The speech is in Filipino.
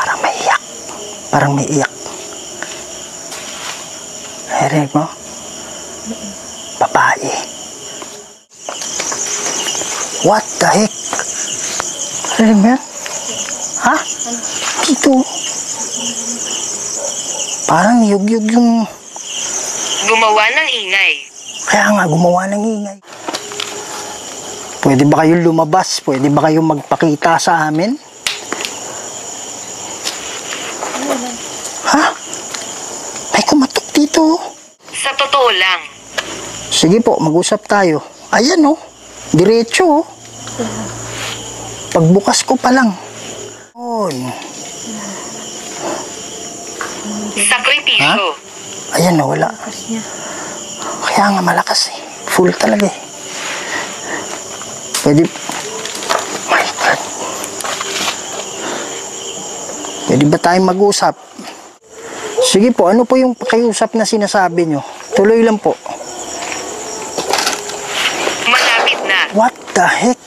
Parang may iyak. Parang may iyak. Narinig mo? Babae. What the heck? Narinig mo yan? Ha? Dito. Parang yug-yug yung... Gumawa ng ingay. Kaya nga, gumawa ng ingay. Pwede ba kayong lumabas? Pwede ba kayong magpakita sa amin? Ha? May kumatok dito. Sa totoo lang. Sige po, mag-usap tayo. Ayan oh, diretso oh. Pagbukas ko pa lang. Sakripisyo. Ayan oh, wala. Kaya nga malakas eh. Full talaga eh. Pwede... My God. Pwede ba tayong mag-usap? Sige po, ano po yung pakiusap na sinasabi nyo? Tuloy lang po. Malapit na. What the heck?